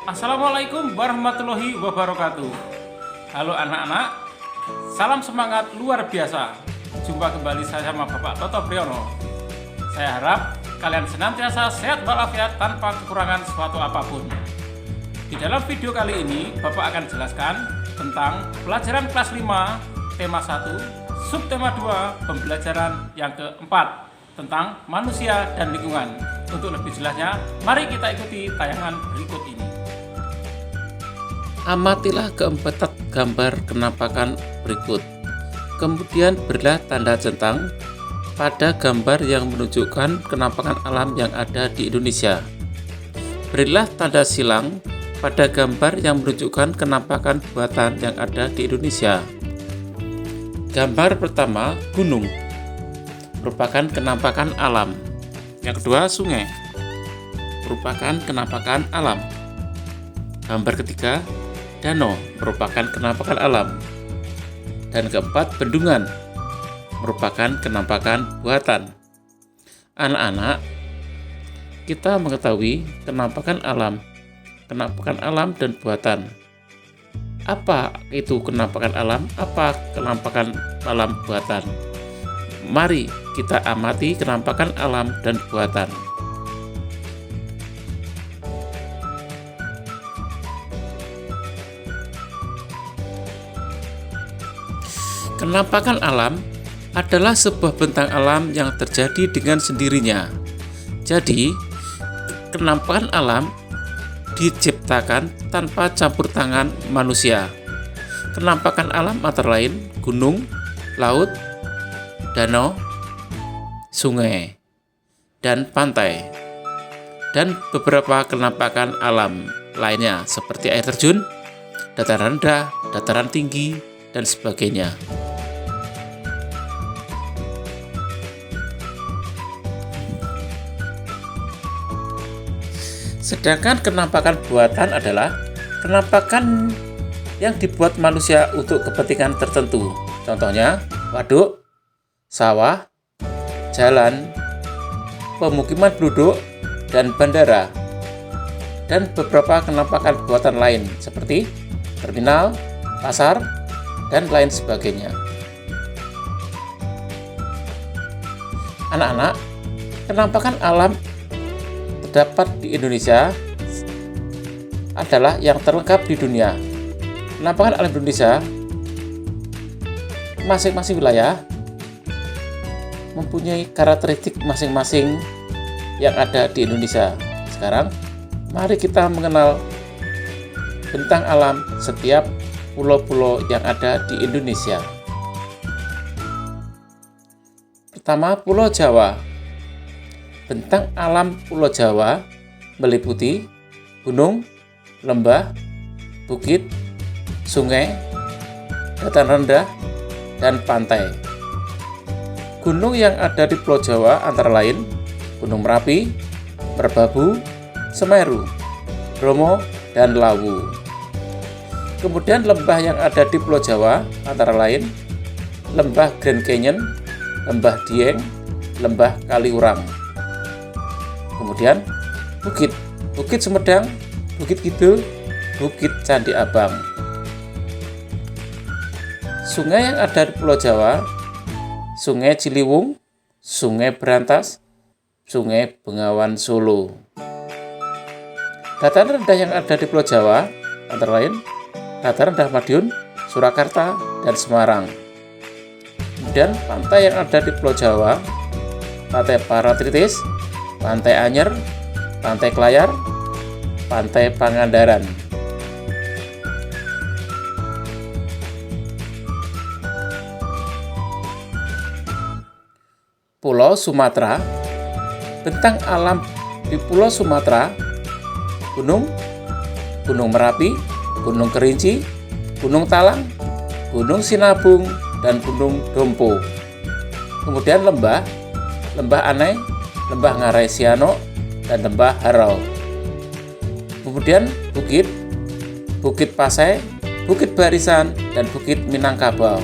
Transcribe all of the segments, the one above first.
Assalamualaikum warahmatullahi wabarakatuh. Halo anak-anak, salam semangat luar biasa. Jumpa kembali saya sama Bapak Toto Priyono. Saya harap kalian senantiasa sehat walafiat tanpa kekurangan suatu apapun. Di dalam video kali ini Bapak akan jelaskan tentang pelajaran kelas 5 tema 1 subtema 2 pembelajaran yang keempat tentang manusia dan lingkungan. Untuk lebih jelasnya, mari kita ikuti tayangan berikut ini. Amatilah keempat gambar kenampakan berikut. Kemudian berilah tanda centang pada gambar yang menunjukkan kenampakan alam yang ada di Indonesia. Berilah tanda silang pada gambar yang menunjukkan kenampakan buatan yang ada di Indonesia. Gambar pertama, gunung, merupakan kenampakan alam. Yang kedua, sungai, merupakan kenampakan alam. Gambar ketiga, danau, merupakan kenampakan alam. Dan keempat, bendungan, merupakan kenampakan buatan. Anak-anak, kita mengetahui kenampakan alam dan buatan. Apa itu kenampakan alam? Apa kenampakan alam buatan? Mari kita amati kenampakan alam dan buatan. Kenampakan alam adalah sebuah bentang alam yang terjadi dengan sendirinya. Jadi, kenampakan alam diciptakan tanpa campur tangan manusia. Kenampakan alam antara lain gunung, laut, danau, sungai, dan pantai. Dan beberapa kenampakan alam lainnya seperti air terjun, dataran rendah, dataran tinggi, dan sebagainya. Sedangkan kenampakan buatan adalah kenampakan yang dibuat manusia untuk kepentingan tertentu. Contohnya, waduk, sawah, jalan, pemukiman penduduk, dan bandara. Dan beberapa kenampakan buatan lain seperti terminal, pasar, dan lain sebagainya. Anak-anak, kenampakan alam terdapat di Indonesia adalah yang terlengkap di dunia. Kenampakan alam Indonesia masing-masing wilayah mempunyai karakteristik masing-masing yang ada di Indonesia. Sekarang, mari kita mengenal bentang alam setiap pulau-pulau yang ada di Indonesia. Pertama, Pulau Jawa. Bentang alam Pulau Jawa meliputi gunung, lembah, bukit, sungai, dataran rendah, dan pantai. Gunung yang ada di Pulau Jawa antara lain Gunung Merapi, Merbabu, Semeru, Bromo, dan Lawu. Kemudian lembah yang ada di Pulau Jawa antara lain Lembah Grand Canyon, Lembah Dieng, Lembah Kaliurang. Kemudian bukit, Bukit Sumedang, Bukit Kidul, Bukit Candi Abang. Sungai yang ada di Pulau Jawa, Sungai Ciliwung, Sungai Berantas, Sungai Bengawan Solo. Dataran rendah yang ada di Pulau Jawa antara lain Dataran rendah Madiun, Surakarta, dan Semarang. Kemudian pantai yang ada di Pulau Jawa, Pantai Paratritis, Pantai Anyer, Pantai Klayar, Pantai Pangandaran. Pulau Sumatera. Bentang alam di Pulau Sumatera, Gunung Merapi, Gunung Kerinci, Gunung Talang, Gunung Sinabung, dan Gunung Dompo. Kemudian lembah Anai, lembah Ngarai Siano, dan lembah Harau. Kemudian Bukit Pasai, Bukit Barisan, dan Bukit Minangkabau.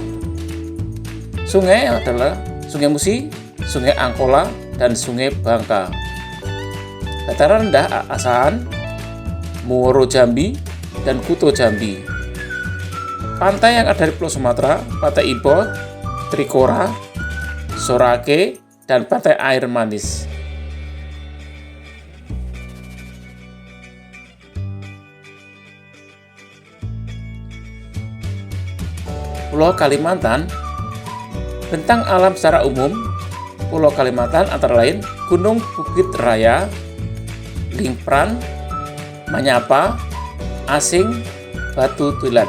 Sungai adalah Sungai Musi, Sungai Angkola, dan Sungai Bangka. Dataran rendah Asahan, Muoro Jambi, dan Kuto Jambi. Pantai yang ada di Pulau Sumatera, Pantai Ibo, Trikora, Sorake, dan Pantai Air Manis. Pulau Kalimantan, bentang alam secara umum Pulau Kalimantan antara lain Gunung Bukit Raya, Lingpran, Manyapa, Asing, Batu Tulan.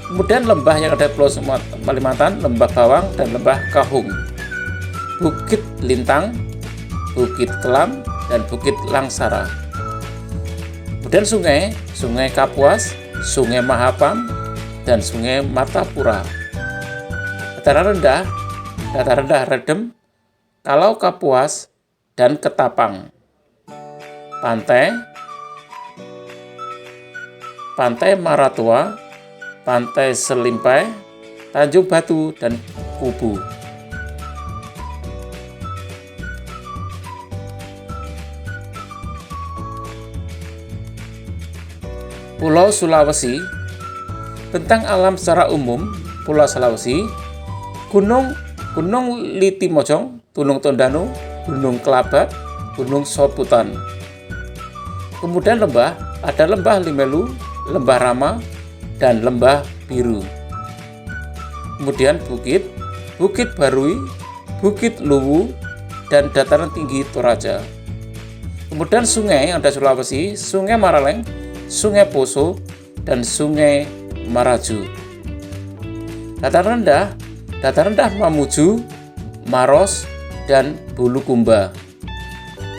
Kemudian lembah yang ada di Pulau Kalimantan, Lembah Bawang dan Lembah Kahung, Bukit Lintang, Bukit Kelam, dan Bukit Langsara. Kemudian Sungai Kapuas, Sungai Mahapam, dan Sungai Martapura. Dataran rendah Redem, Kalau Kapuas, dan Ketapang. Pantai Maratua, Pantai Selimpai, Tanjung Batu, dan Kubu. Pulau Sulawesi, bentang alam secara umum Pulau Sulawesi, Gunung Litimojong, Gunung Tondano, Gunung Kelabat, Gunung Soputan. Kemudian ada Lembah Limelu, Lembah Rama, dan Lembah Biru. Kemudian Bukit Barui, Bukit Luwu, dan dataran tinggi Toraja. Kemudian sungai yang ada di Sulawesi, Sungai Maraleng, Sungai Poso, dan Sungai Maraju. Dataran rendah Mamuju, Maros, dan Bulukumba.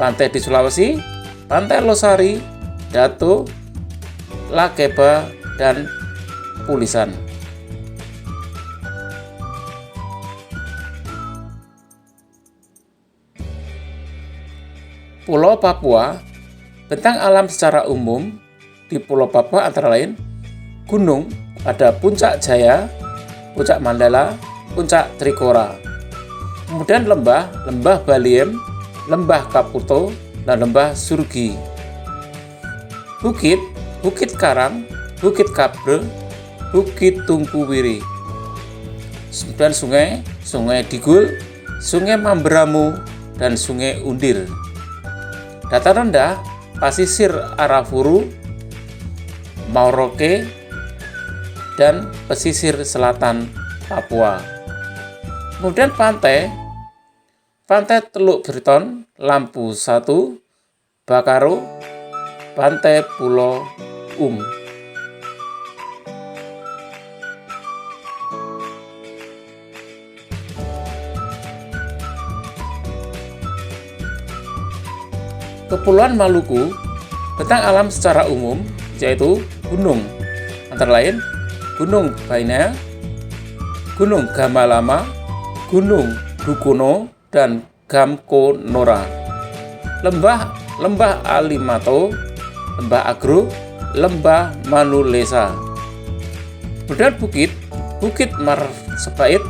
Pantai di Sulawesi, Pantai Losari, Dato, Lakeba, dan Pulisan. Pulau Papua, bentang alam secara umum di Pulau Papua antara lain gunung, ada Puncak Jaya, Puncak Mandala, Puncak Trikora. Kemudian lembah Baliem, Lembah Kaputo, dan Lembah Surgi. Bukit Karang, Bukit Kabre, Bukit Tungkuwiri. Kemudian Sungai Digul, Sungai Mamberamo, dan Sungai Undir. Dataran rendah Pasisir Arafuru, Mauroke, dan pesisir selatan Papua. Kemudian pantai Teluk Beriton, Lampu 1, Bakaro, Pantai Pulau Kepulauan Maluku, bentang alam secara umum yaitu gunung, antara lain Gunung Baina, Gunung Gamalama, Gunung Dukuno, dan Gamko Nora. Lembah Alimato, Lembah Agro, Lembah Manulesa. Kemudian Bukit Marsepait,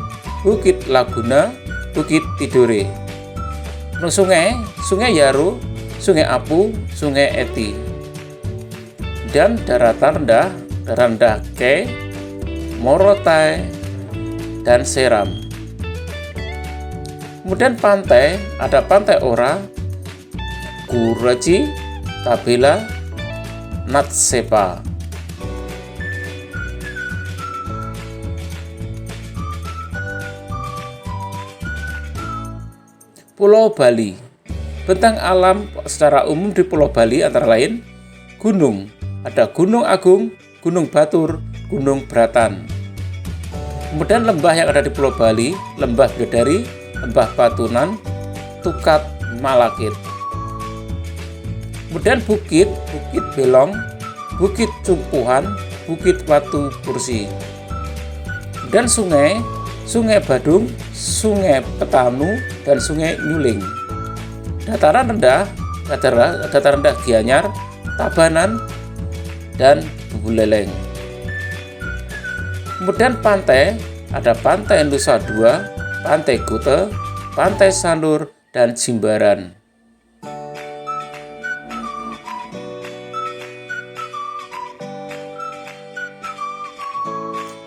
Bukit Laguna, Bukit Tidore. Sungai Yaro, Sungai Apu, Sungai Eti. Dan daratan rendah Ke, Morotai, dan Seram. Kemudian pantai, ada Pantai Ora, Kuraji, Tabela, Natsepa. Pulau Bali, bentang alam secara umum di Pulau Bali antara lain gunung, ada Gunung Agung, Gunung Batur, Gunung Bratan. Kemudian lembah yang ada di Pulau Bali, Lembah Bidadari, Lembah Batunan, Tukat Malakit. Kemudian Bukit Belong, Bukit Cumpuhan, Bukit Watu Kursi. Kemudian sungai Badung, Sungai Petanu, dan Sungai Nyuling. Dataran rendah Gianyar, Tabanan, dan Buleleng. Kemudian pantai, ada Pantai Nusa Dua, Pantai Kuta, Pantai Sanur, dan Jimbaran.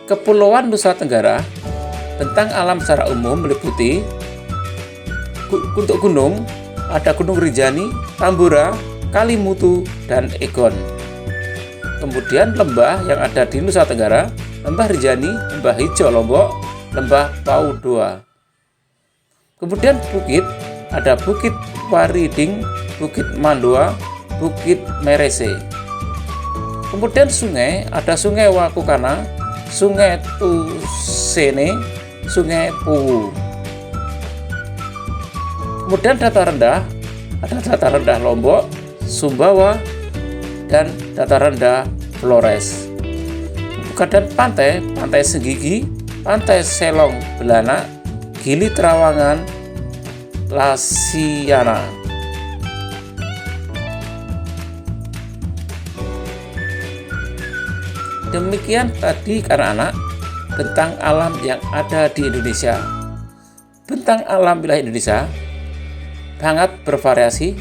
Kepulauan Nusa Tenggara, bentang alam secara umum meliputi untuk gunung, ada Gunung Rinjani, Tambora, Kalimutu, dan Egon. Kemudian lembah yang ada di Nusa Tenggara, Lembah Rinjani, Lembah Hijau Lombok, Lembah Paudoa. Kemudian bukit, ada Bukit Wariding, Bukit Mandoa, Bukit Merese. Kemudian sungai, ada Sungai Wakukana, Sungai Tusene, Sungai Puwu. Kemudian dataran rendah, ada dataran rendah Lombok, Sumbawa, dan dataran rendah Flores. Kemudian pantai, Pantai Senggigi, Pantai Selong Belana, Gili Trawangan, Lasiana. Demikian tadi anak-anak bentang alam yang ada di Indonesia. Bentang alam wilayah Indonesia sangat bervariasi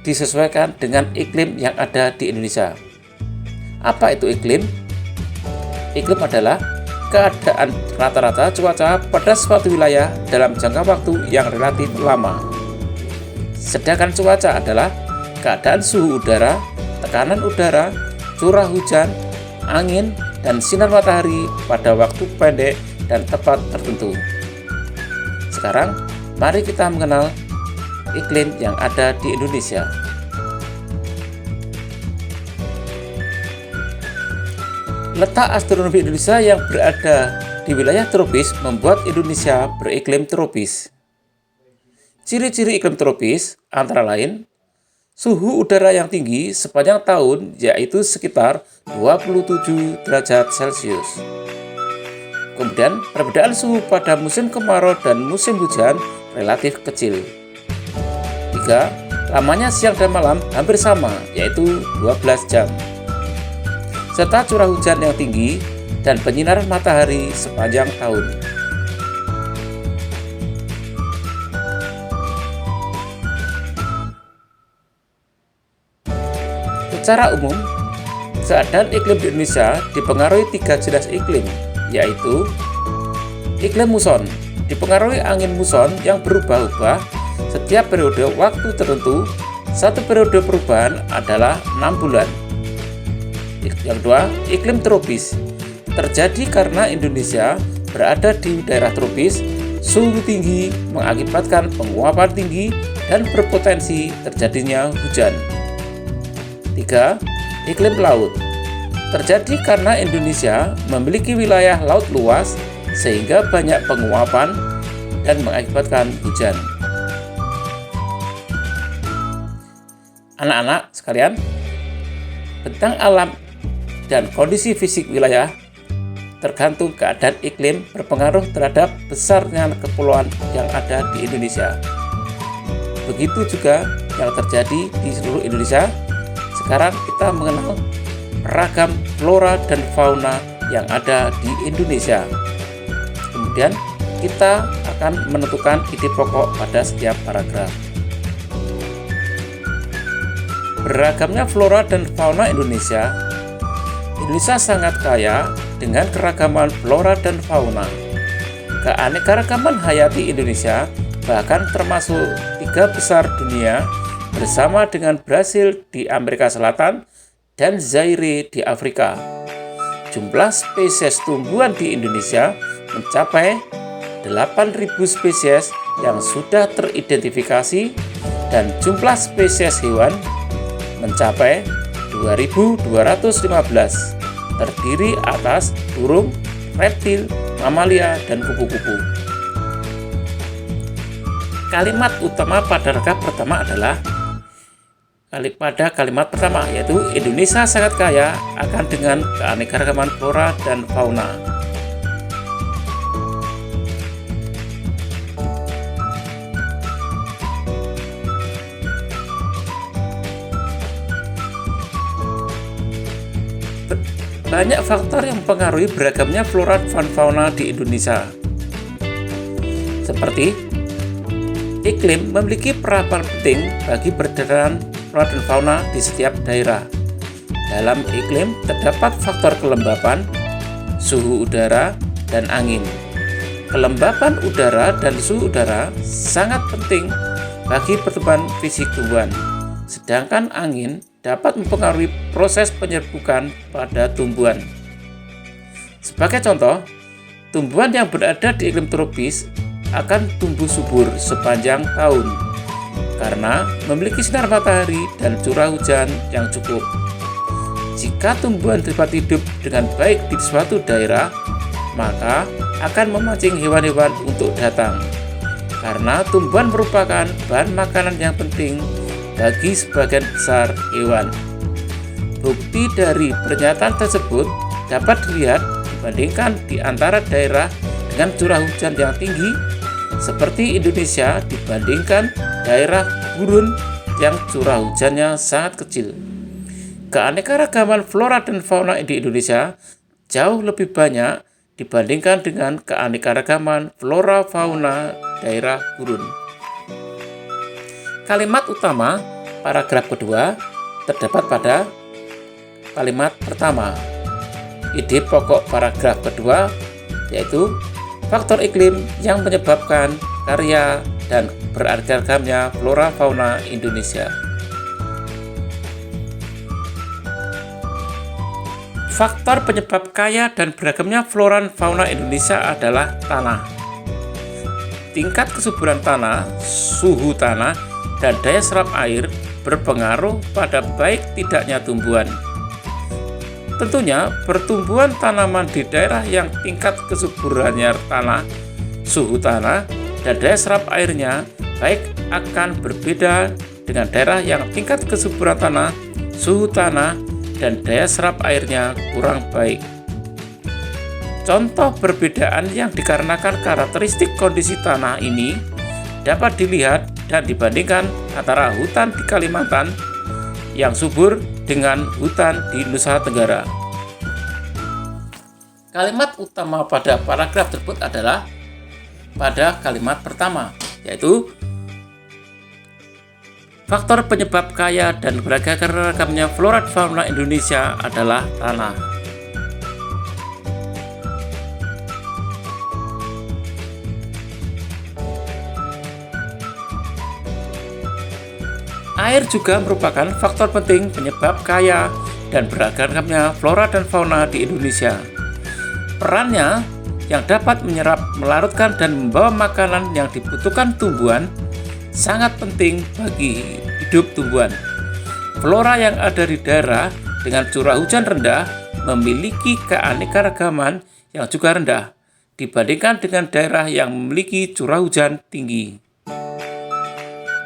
disesuaikan dengan iklim yang ada di Indonesia. Apa itu iklim? Iklim adalah keadaan rata-rata cuaca pada suatu wilayah dalam jangka waktu yang relatif lama. Sedangkan cuaca adalah keadaan suhu udara, tekanan udara, curah hujan, angin, dan sinar matahari pada waktu pendek dan tepat tertentu. Sekarang, mari kita mengenal iklim yang ada di Indonesia. Letak astronomi Indonesia yang berada di wilayah tropis membuat Indonesia beriklim tropis. Ciri-ciri iklim tropis antara lain suhu udara yang tinggi sepanjang tahun, yaitu sekitar 27 derajat Celcius. Kemudian perbedaan suhu pada musim kemarau dan musim hujan relatif kecil. 3. Lamanya siang dan malam hampir sama, yaitu 12 jam. Serta curah hujan yang tinggi dan penyinaran matahari sepanjang tahun. Secara umum, keadaan iklim di Indonesia dipengaruhi 3 jenis iklim, yaitu iklim muson, dipengaruhi angin muson yang berubah-ubah setiap periode waktu tertentu. Satu periode perubahan adalah 6 bulan. Yang kedua, iklim tropis, terjadi karena Indonesia berada di daerah tropis. Suhu tinggi mengakibatkan penguapan tinggi dan berpotensi terjadinya hujan. 3. Iklim laut, terjadi karena Indonesia memiliki wilayah laut luas sehingga banyak penguapan dan mengakibatkan hujan. Anak-anak sekalian, bentang alam dan kondisi fisik wilayah tergantung keadaan iklim berpengaruh terhadap besarnya kepulauan yang ada di Indonesia. Begitu juga yang terjadi di seluruh Indonesia. Sekarang kita mengenal ragam flora dan fauna yang ada di Indonesia. Kemudian kita akan menentukan ide pokok pada setiap paragraf. Beragamnya flora dan fauna Indonesia. Indonesia sangat kaya dengan keragaman flora dan fauna. Keanekaragaman hayati Indonesia bahkan termasuk 3 besar dunia bersama dengan Brasil di Amerika Selatan dan Zaire di Afrika. Jumlah spesies tumbuhan di Indonesia mencapai 8.000 spesies yang sudah teridentifikasi dan jumlah spesies hewan mencapai 2.215, terdiri atas burung, reptil, mamalia, dan kupu-kupu. Kalimat utama pada paragraf pertama adalah kalimat pertama, yaitu Indonesia sangat kaya akan dengan keanekaragaman flora dan fauna. banyak faktor yang mempengaruhi beragamnya flora dan fauna di Indonesia. Seperti iklim memiliki peranan penting bagi peredaran flora dan fauna di setiap daerah. Dalam iklim terdapat faktor kelembapan, suhu udara, dan angin. Kelembapan udara dan suhu udara sangat penting bagi pertumbuhan fisik tumbuhan, sedangkan angin dapat mempengaruhi proses penyerbukan pada tumbuhan. Sebagai contoh, tumbuhan yang berada di iklim tropis akan tumbuh subur sepanjang tahun karena memiliki sinar matahari dan curah hujan yang cukup. Jika tumbuhan dapat hidup dengan baik di suatu daerah, maka akan memancing hewan-hewan untuk datang, karena tumbuhan merupakan bahan makanan yang penting bagi sebagian besar hewan. Bukti dari pernyataan tersebut dapat dilihat dibandingkan di antara daerah dengan curah hujan yang tinggi seperti Indonesia dibandingkan daerah gurun yang curah hujannya sangat kecil. Keanekaragaman flora dan fauna di Indonesia jauh lebih banyak dibandingkan dengan keanekaragaman flora fauna daerah gurun. Kalimat utama paragraf kedua terdapat pada kalimat pertama. Ide pokok paragraf kedua yaitu faktor iklim yang menyebabkan karya dan beragagamnya flora fauna Indonesia. Faktor penyebab kaya dan beragamnya flora dan fauna Indonesia adalah tanah. Tingkat kesuburan tanah, suhu tanah, dan daya serap air berpengaruh pada baik tidaknya tumbuhan. Tentunya, pertumbuhan tanaman di daerah yang tingkat kesuburannya tanah, suhu tanah, dan daya serap airnya baik akan berbeda dengan daerah yang tingkat kesuburan tanah, suhu tanah, dan daya serap airnya kurang baik. Contoh perbedaan yang dikarenakan karakteristik kondisi tanah ini dapat dilihat dan dibandingkan antara hutan di Kalimantan yang subur dengan hutan di Nusa Tenggara. Kalimat utama pada paragraf tersebut adalah pada kalimat pertama, yaitu faktor penyebab kaya dan beragagamnya flora dan fauna Indonesia adalah tanah. Air juga merupakan faktor penting penyebab kaya dan beragamnya flora dan fauna di Indonesia. Perannya yang dapat menyerap, melarutkan, dan membawa makanan yang dibutuhkan tumbuhan sangat penting bagi hidup tumbuhan. Flora yang ada di daerah dengan curah hujan rendah memiliki keanekaragaman yang juga rendah dibandingkan dengan daerah yang memiliki curah hujan tinggi.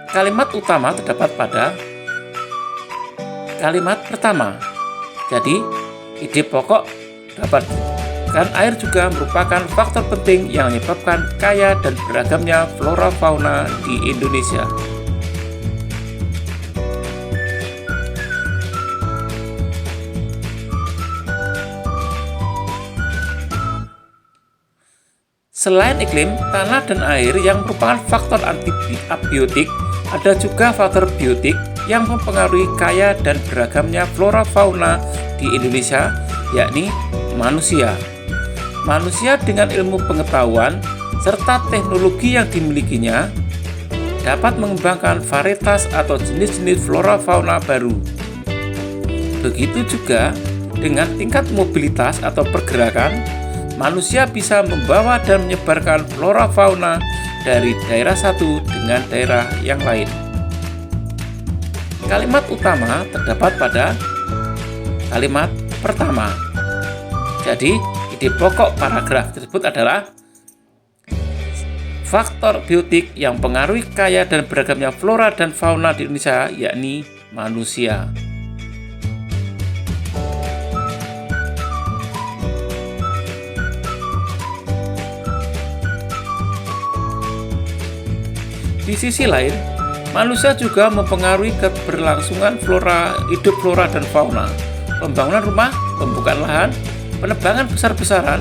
Kalimat utama terdapat pada kalimat pertama. Jadi, ide pokok dapat kan air juga merupakan faktor penting yang menyebabkan kaya dan beragamnya flora fauna di Indonesia. Selain iklim, tanah dan air yang merupakan faktor abiotik, ada juga faktor biotik yang mempengaruhi kaya dan beragamnya flora fauna di Indonesia, yakni manusia. Manusia dengan ilmu pengetahuan serta teknologi yang dimilikinya dapat mengembangkan varietas atau jenis-jenis flora fauna baru. Begitu juga dengan tingkat mobilitas atau pergerakan, manusia bisa membawa dan menyebarkan flora fauna dari daerah satu dengan daerah yang lain. Kalimat utama terdapat pada kalimat pertama. Jadi, ide pokok paragraf tersebut adalah faktor biotik yang mempengaruhi kaya dan beragamnya flora dan fauna di Indonesia, yakni manusia. Di sisi lain, manusia juga mempengaruhi keberlangsungan flora dan fauna. Pembangunan rumah pembukaan lahan, penebangan besar-besaran,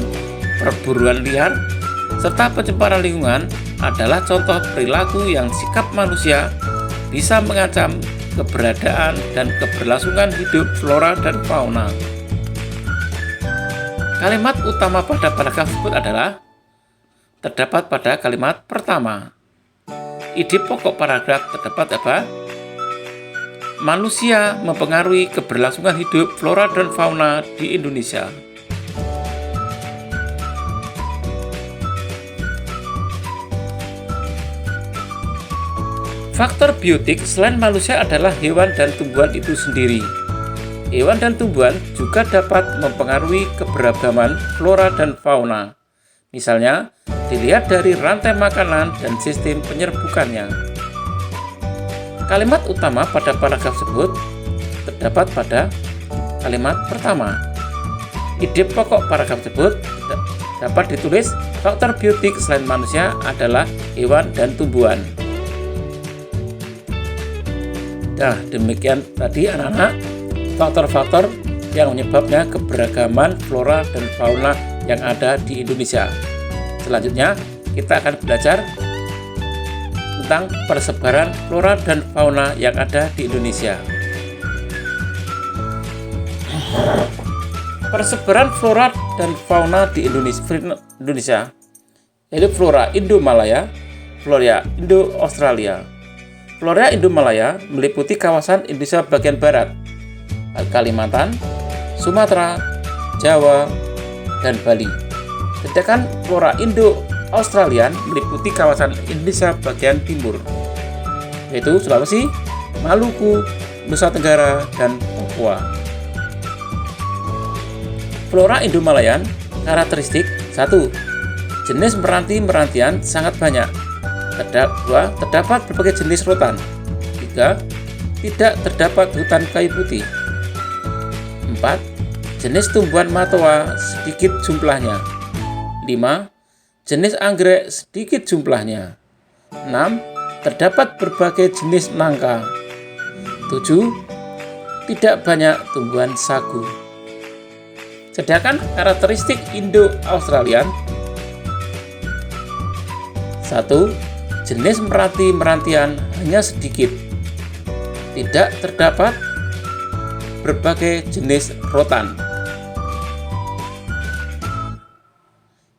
perburuan liar, serta pencemaran lingkungan adalah contoh perilaku yang sikap manusia bisa mengancam keberadaan dan keberlangsungan hidup flora dan fauna. Kalimat utama pada paragraf tersebut adalah terdapat pada kalimat pertama. Ide pokok paragraf terdapat apa? Manusia mempengaruhi keberlangsungan hidup flora dan fauna di Indonesia. Faktor biotik selain manusia adalah hewan dan tumbuhan itu sendiri. Hewan dan tumbuhan juga dapat mempengaruhi keberagaman flora dan fauna. Misalnya, dilihat dari rantai makanan dan sistem penyerbukannya. Kalimat utama pada paragraf tersebut terdapat pada kalimat pertama. Ide pokok paragraf tersebut dapat ditulis faktor biotik selain manusia adalah hewan dan tumbuhan. Nah, demikian tadi anak-anak faktor-faktor yang menyebabkan keberagaman flora dan fauna yang ada di Indonesia. Selanjutnya, kita akan belajar tentang persebaran flora dan fauna yang ada di Indonesia. Persebaran flora dan fauna di Indonesia yaitu flora Indo-Malaya, flora Indo-Australia. Flora Indo-Malaya meliputi kawasan Indonesia bagian barat, Kalimantan, Sumatera, Jawa, dan Bali. Sedangkan flora Indo-Australian meliputi kawasan Indonesia bagian timur, yaitu Sulawesi, Maluku, Nusa Tenggara, dan Papua. Flora Indo-Malayan karakteristik 1. Jenis meranti-merantian sangat banyak. 2. Terdapat berbagai jenis rotan. 3. Tidak terdapat hutan kayu putih. 4. Jenis tumbuhan matoa sedikit jumlahnya. 5. Jenis anggrek sedikit jumlahnya. 6. Terdapat berbagai jenis nangka. 7. Tidak banyak tumbuhan sagu. Sedangkan karakteristik Indo-Australian 1. Jenis meranti-merantian hanya sedikit. Tidak terdapat berbagai jenis rotan.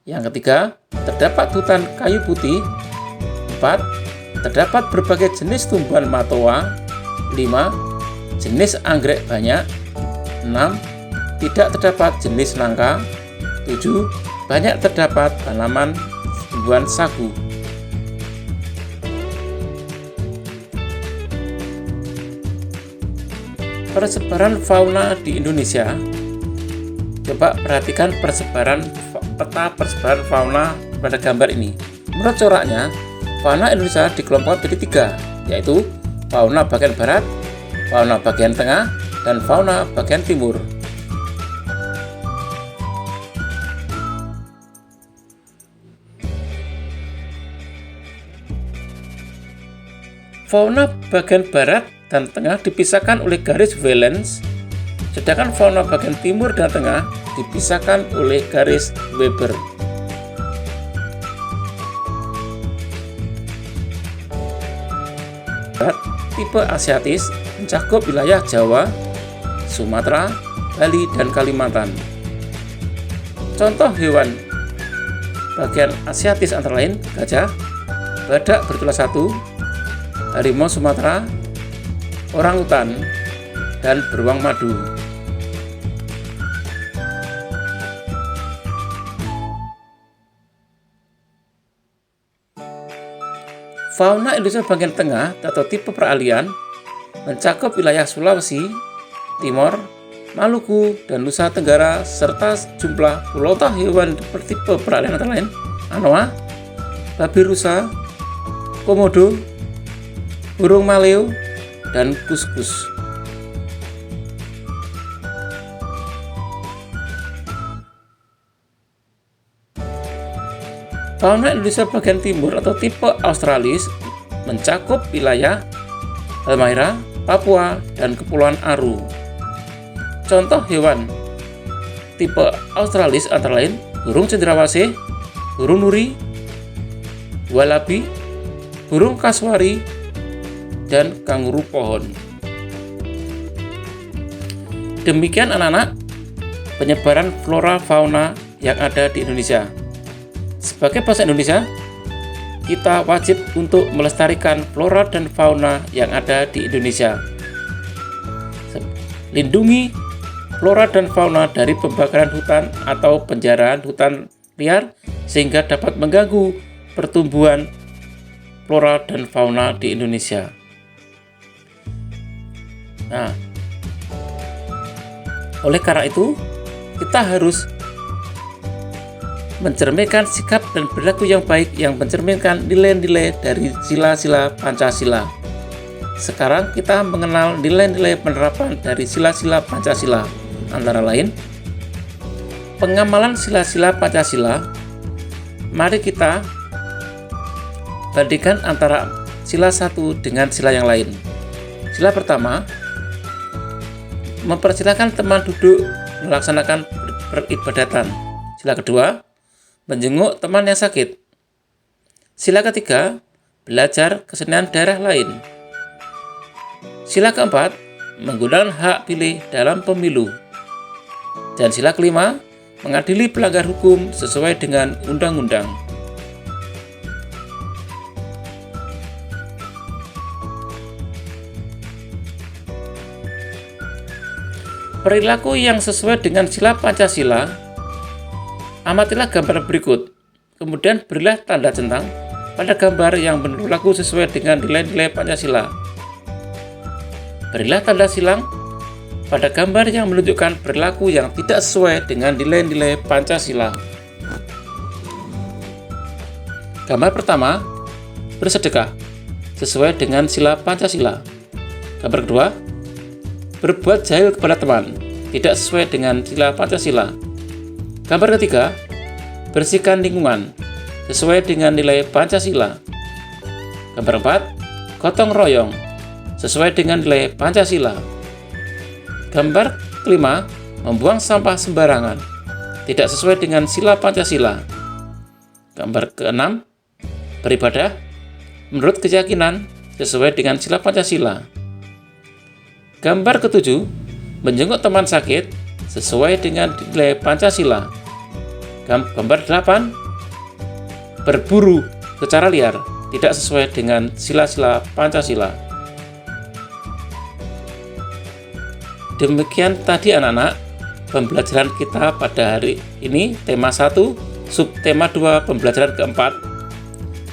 Yang ketiga, terdapat hutan kayu putih. 4. Terdapat berbagai jenis tumbuhan matoa. 5. Jenis anggrek banyak. 6. Tidak terdapat jenis nangka. 7. Banyak terdapat tanaman tumbuhan sagu. Persebaran fauna di Indonesia. Coba perhatikan peta persebaran fauna pada gambar ini. Menurut coraknya, fauna Indonesia dikelompokkan menjadi 3, yaitu fauna bagian barat, fauna bagian tengah, dan fauna bagian timur. Fauna bagian barat dan tengah dipisahkan oleh garis Valence, sedangkan fauna bagian timur dan tengah dipisahkan oleh garis Weber. Tipe asiatis mencakup wilayah Jawa, Sumatera, Bali, dan Kalimantan. Contoh hewan bagian asiatis antara lain gajah, badak bertulang 1, harimau Sumatera, orangutan, dan beruang madu. Fauna Indonesia bagian tengah atau tipe peralihan mencakup wilayah Sulawesi, Timor, Maluku, dan Nusa Tenggara serta sejumlah pulau hewan bertipe peralihan antara lain anoa, babi rusa, komodo, burung maleo, dan kuskus. Fauna Indonesia bagian timur atau tipe Australis mencakup wilayah Halmahera, Papua, dan Kepulauan Aru. Contoh hewan tipe australis antara lain burung cendrawasih, burung nuri, walabi, burung kasuari, dan kanguru pohon. Demikian anak-anak penyebaran flora fauna yang ada di Indonesia. Sebagai bangsa Indonesia, kita wajib untuk melestarikan flora dan fauna yang ada di Indonesia. Lindungi flora dan fauna dari pembakaran hutan atau penjarahan hutan liar sehingga dapat mengganggu pertumbuhan flora dan fauna di Indonesia. Nah, oleh karena itu, kita harus mencerminkan sikap dan perilaku yang baik yang mencerminkan nilai-nilai dari sila-sila Pancasila. Sekarang kita mengenal nilai-nilai penerapan dari sila-sila Pancasila, antara lain pengamalan sila-sila Pancasila. Mari kita bandingkan antara sila satu dengan sila yang lain. Sila pertama, mempersilahkan teman duduk melaksanakan peribadatan. Sila kedua, menjenguk teman yang sakit. Sila ketiga, belajar kesenian daerah lain. Sila keempat, menggunakan hak pilih dalam pemilu. Dan sila kelima, mengadili pelanggar hukum sesuai dengan undang-undang. Perilaku yang sesuai dengan sila Pancasila, amatilah gambar berikut, kemudian berilah tanda centang pada gambar yang berlaku sesuai dengan nilai-nilai Pancasila. Berilah tanda silang pada gambar yang menunjukkan perilaku yang tidak sesuai dengan nilai-nilai Pancasila. Gambar pertama, bersedekah sesuai dengan sila Pancasila. Gambar kedua, berbuat jahil kepada teman, tidak sesuai dengan sila Pancasila. Gambar ketiga, bersihkan lingkungan, sesuai dengan nilai Pancasila. Gambar keempat, gotong royong, sesuai dengan nilai Pancasila. Gambar kelima, membuang sampah sembarangan, tidak sesuai dengan sila Pancasila. Gambar keenam, beribadah menurut keyakinan, sesuai dengan sila Pancasila. Gambar ketujuh, menjenguk teman sakit sesuai dengan nilai Pancasila. Gambar 8, berburu secara liar tidak sesuai dengan sila-sila Pancasila. Demikian tadi anak-anak pembelajaran kita pada hari ini, tema 1, subtema 2, pembelajaran keempat.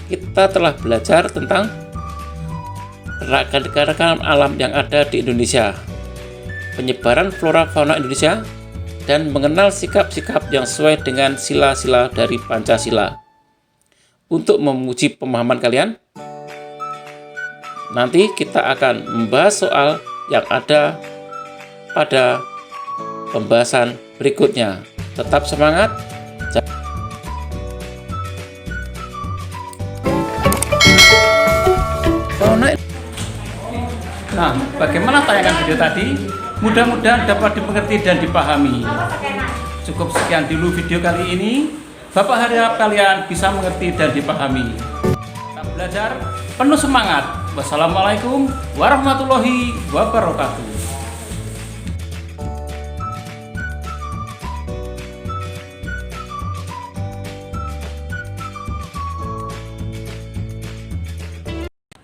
Kita telah belajar tentang ragam alam yang ada di Indonesia, penyebaran flora fauna Indonesia, dan mengenal sikap-sikap yang sesuai dengan sila-sila dari Pancasila. Untuk menguji pemahaman kalian, nanti kita akan membahas soal yang ada pada pembahasan berikutnya. Tetap semangat. Nah, bagaimana tayangan video tadi? Mudah-mudahan dapat dimengerti dan dipahami. Cukup sekian dulu video kali ini. Bapak harap kalian bisa mengerti dan dipahami. Kita belajar penuh semangat. Wassalamualaikum warahmatullahi wabarakatuh.